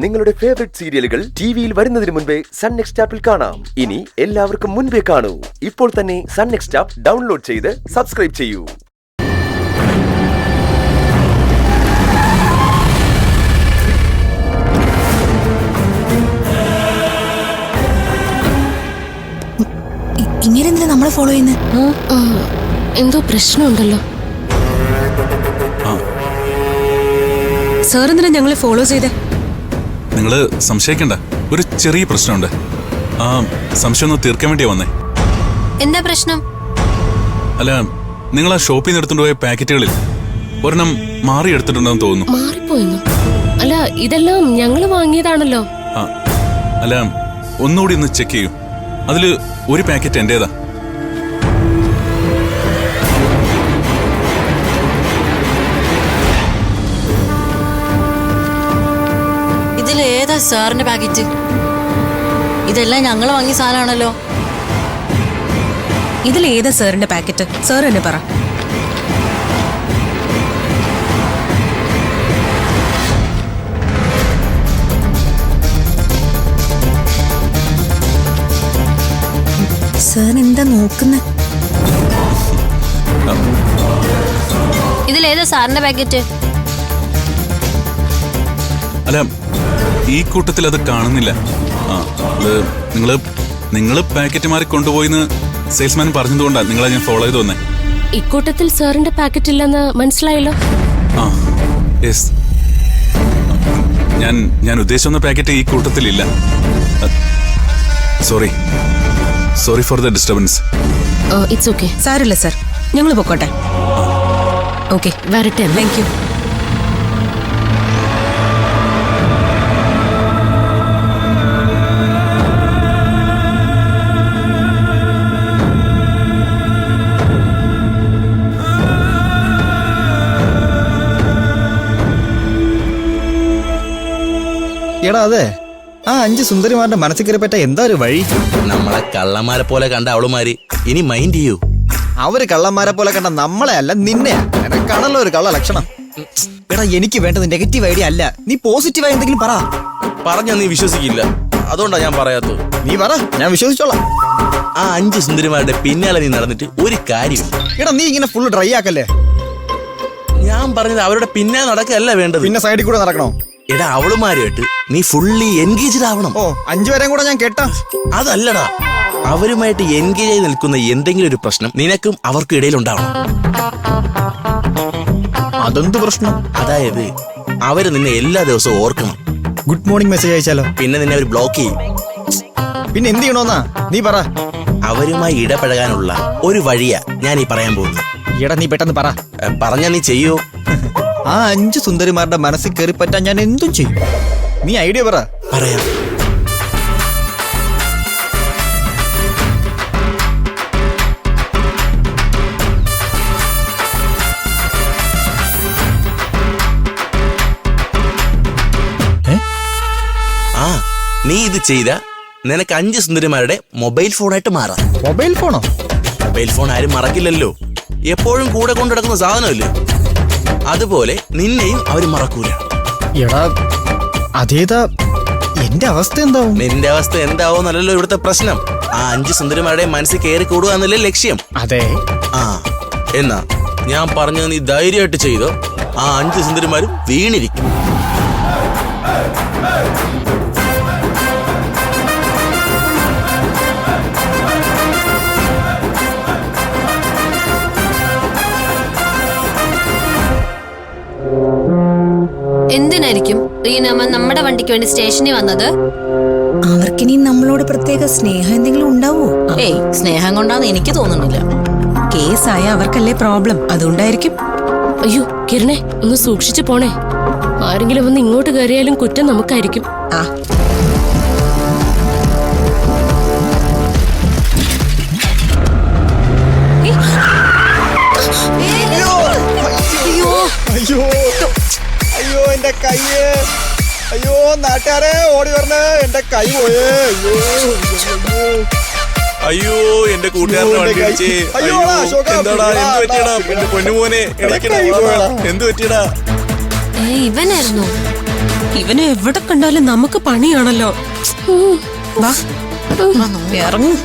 നിങ്ങളുടെ ഫേവറേറ്റ് സീരിയലുകൾ ടിവിയിൽ വരുന്നതിന് മുൻപേ സൺ നെക്സ്റ്റ് ആപ്പിൽ കാണാം. ഇനി എല്ലാവർക്കും മുൻപേ കാണൂ. ഇപ്പോൾ തന്നെ സൺ നെക്സ്റ്റ് ആപ്പ് ഡൗൺലോഡ് ചെയ്ത് സബ്സ്ക്രൈബ് ചെയ്യൂ. ഇങ്ങനെ നമ്മളെ ഫോളോ ചെയ്യുന്നത് എന്തോ പ്രശ്നമുണ്ടല്ലോ. സാർ എന്തിനാ ഞങ്ങളെ ഫോളോ ചെയ്തേ? നിങ്ങള് സംശയിക്കണ്ട, ഒരു ചെറിയ പ്രശ്നമുണ്ട്. ആ സംശയം ഒന്ന് തീർക്കാൻ വേണ്ടിയാ വന്നേ. എന്താ പ്രശ്നം? അല്ല, നിങ്ങൾ ആ ഷോപ്പിൽ നിന്ന് എടുത്തുകൊണ്ട് പോയ പാക്കറ്റുകളിൽ ഒരെണ്ണം മാറി എടുത്തിട്ടുണ്ടെന്ന് തോന്നുന്നു. മാറിപ്പോയെന്നു? അല്ല, ഇതെല്ലാം ഞങ്ങൾ വാങ്ങിയതാണല്ലോ. അല്ല, ഒന്നുകൂടി ഒന്ന് ചെക്ക് ചെയ്യൂ. അതില് ഒരു പാക്കറ്റ് എന്റേതാ. ഇതിലേതാ സാറിന്റെ പാക്കറ്റ്? ഇതെല്ലാം ഞങ്ങൾ വാങ്ങിയ സാധനമാണല്ലോ. ഇതിലേതാ സാറിന്റെ പാക്കറ്റ്? സാർ എന്നെ പറ. സാർ എന്താ നോക്കുന്നേ? ഇതിലേതാ സാറിന്റെ പാക്കറ്റ്? അല്ല, ഈ കൂട്ടത്തിൽ അത് കാണുന്നില്ല. നിങ്ങള് പാക്കറ്റ് മാറി കൊണ്ടുപോയിന്ന് സെയിൽസ്മാൻ പറഞ്ഞതുകൊണ്ടാണ് നിങ്ങളെ ഞാൻ ഫോളോ ചെയ്ത് വന്നേ. ഇക്കൂട്ടത്തിൽ സാറിന്റെ പാക്കറ്റ് ഇല്ലെന്ന് മനസ്സിലായല്ലോ. യെസ്, ഞാൻ ഉദ്ദേശിച്ച പാക്കറ്റ് ഈ കൂട്ടത്തിലില്ല. Sorry for the disturbance. It's okay. സാരമില്ല സാർ, ഞങ്ങൾ പൊക്കോട്ടെ. ഓക്കെ, വരട്ടെ. Thank you. എടാ, അതെ, ആ 5 സുന്ദരിമാരുടെ മനസ്സിൽ കയറി പറ്റ എന്താ ഒരു വഴി? നമ്മളെ കള്ളന്മാരെ പോലെ കണ്ട അവളുമാര് ഇനി മൈൻഡ് ചെയ്യൂ. അവര് കള്ളന്മാരെ പോലെ കണ്ട നമ്മളെ അല്ല നിന്നെ. എനക്കാണല്ലോ ഒരു കള്ള ലക്ഷണം. എടാ, എനിക്ക് വേണ്ടത് നെഗറ്റീവ് ഐഡിയ അല്ല, നീ പോസിറ്റീവായി എന്തെങ്കിലും പറ. പറഞ്ഞാ നീ വിശ്വസിക്കില്ല, അതുകൊണ്ടാ ഞാൻ പറയാത്തത്. നീ പറ, ഞാൻ വിശ്വസിച്ചോളാം. ആ 5 സുന്ദരിമാരുടെ പിന്നാലെ നീ നടന്നിട്ട് ഒരു കാര്യം. എടാ, നീ ഇങ്ങനെ ഫുള്ള് ഡ്രൈ ആക്കല്ലേ. ഞാൻ പറഞ്ഞത് അവരുടെ പിന്നാലെ നടക്കല്ല വേണ്ടത്. പിന്നെ സൈഡിൽ കൂടെ നടക്കണോ? എടാ, അവളുമാരുമായിട്ട് നീ ഫുള്ളി എൻഗേജ്ഡ് ആവണം. 5 പേരെയും കൂടെ ഞാൻ കേട്ടാ. അതല്ലടാ, അവരുമായിട്ട് എൻഗേജ് ആയി നിൽക്കുന്ന എന്തെങ്കിലും ഒരു പ്രശ്നം നിനക്കും അവർക്കും ഇടയിൽ ഉണ്ടാവണം. അതെന്ത് പ്രശ്നം? അതായത് അവര് നിന്നെ എല്ലാ ദിവസവും ഓർക്കണം. ഗുഡ് മോർണിംഗ് മെസ്സേജ് അയച്ചാലോ? പിന്നെ നിന്നെ അവർ ബ്ലോക്ക് ചെയ്യും. പിന്നെ എന്ത് ചെയ്യണോന്നാ നീ പറ. അവരുമായി ഇടപഴകാനുള്ള ഒരു വഴിയാ ഞാൻ ഈ പറയാൻ പോകുന്നത്. എടാ, നീ പെട്ടെന്ന് പറ. പറഞ്ഞാ നീ ചെയ്യോ? ആ 5 സുന്ദരിമാരുടെ മനസ്സിൽ കയറി പറ്റാൻ ഞാൻ എന്തും ചെയ്യും. നീ ഐഡിയ പറ. പറയാം. നീ ഇത് ചെയ്ത നിനക്ക് 5 സുന്ദരിമാരുടെ മൊബൈൽ ഫോണായിട്ട് മാറാം. മൊബൈൽ ഫോണോ? മൊബൈൽ ഫോൺ ആരും മറക്കില്ലല്ലോ, എപ്പോഴും കൂടെ കൊണ്ടു നടക്കുന്ന സാധനമല്ലേ. അതുപോലെ നിന്നെയും അവർ മറക്കൂല. എടാ, അതേതാ? എന്റെ അവസ്ഥ എന്താവും? നിന്റെ അവസ്ഥ എന്താവോന്നല്ലോ ഇവിടുത്തെ പ്രശ്നം. ആ 5 സുന്ദരിമാരുടെ മനസ്സിൽ കയറി കൂടുക എന്നല്ലേ ലക്ഷ്യം. അതെ. എന്നാ ഞാൻ പറഞ്ഞത് നീ ധൈര്യമായിട്ട് ചെയ്തോ, ആ 5 സുന്ദരിമാരും വീണിരിക്കും. എന്തിനായിരിക്കും റീനമ്മ നമ്മുടെ വണ്ടിക്ക് വേണ്ടി സ്റ്റേഷനിൽ വന്നത്? അവർക്കിനി നമ്മളോട് പ്രത്യേക സ്നേഹം എന്തെങ്കിലും ഉണ്ടാവോ? ഏയ്, സ്നേഹം കൊണ്ടാന്ന് എനിക്ക് തോന്നുന്നില്ല. കേസായ അവർക്കല്ലേ പ്രോബ്ലം, അതുകൊണ്ടായിരിക്കും. അയ്യോ കിരണേ, ഒന്ന് സൂക്ഷിച്ചു പോണേ. ആരെങ്കിലും വന്ന് ഇങ്ങോട്ട് കയറിയാലും കുറ്റം നമുക്കായിരിക്കും. അയ്യോ, എന്റെ കയ്യേ. അയ്യോ, നാട്ടുകാരെ ഓടി വരണേ, എന്റെ കൈ പോയേ. അയ്യോ, എന്റെ കൂട്ടുകാരനെ വണ്ടി ഇടിച്ചേ. എന്താടാ, എന്ത് പറ്റിയടാ എന്റെ പൊന്നുമോനെ? എന്ത് പറ്റിയടാ? ഇവനായിരുന്നോ? ഇവനെ എവിടെ കണ്ടാലും നമുക്ക് പണിയാണല്ലോ. വാ ഇറങ്ങും.